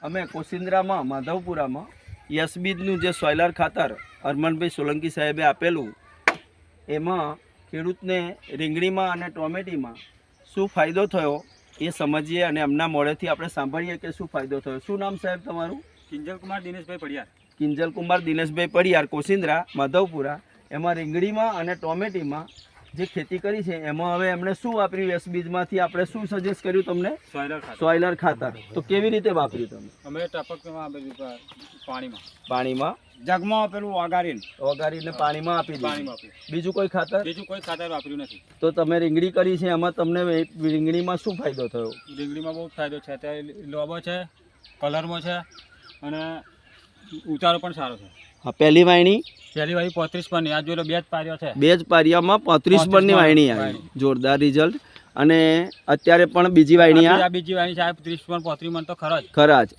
અમે કોસિંદ્રામાં માધવપુરામાં યશબીજનું જે સોયલર ખાતર હરમનભાઈ સોલંકી સાહેબે આપેલું એમાં ખેડૂતને રીંગણીમાં અને ટોમેટીમાં શું ફાયદો થયો એ સમજીએ અને એમના મોડેથી આપણે સાંભળીએ કે શું ફાયદો થયો. શું નામ સાહેબ તમારું? કિંજલકુમાર દિનેશભાઈ પડિયાર. કિંજલકુમાર દિનેશભાઈ પડિયાર, કોસિંદ્રા માધવપુરા. એમાં રીંગણીમાં અને ટોમેટીમાં જે ખેતી કરી છે એમાં હવે એમણે શું વાપર્યું? યશબીજમાંથી આપણે શું સજેસ્ટ કર્યું તમને? સોયલર ખાતર. તો કેવી રીતે વાપર્યું તમે? અમે ટપકમાં પાણીમાં પાણીમાં જગમાં પેલું ઓગાળીને પાણીમાં આપી દીધું. બીજું કોઈ ખાતર? બીજું કોઈ ખાતર વાપર્યું નથી. તો તમે રીંગણી કરી છે એમાં તમને રીંગણીમાં શું ફાયદો થયો? રીંગણીમાં બહુ ફાયદો છે. અત્યારે લોબો છે, કલરમાં છે અને ઉતારો પણ સારો છે. હા, પહેલી વાયણી પહેલી વાળી 35 પરની, આ જોઈ લો 2 જ પાર્યો છે. 2 જ પારિયામાં 35 પરની વાયણી આવી. જોરદાર રિઝલ્ટ. અને અત્યારે પણ બીજી વાયણી આ બીજી વાયણી છે, 30 પન 35 મણ તો ખરા જ.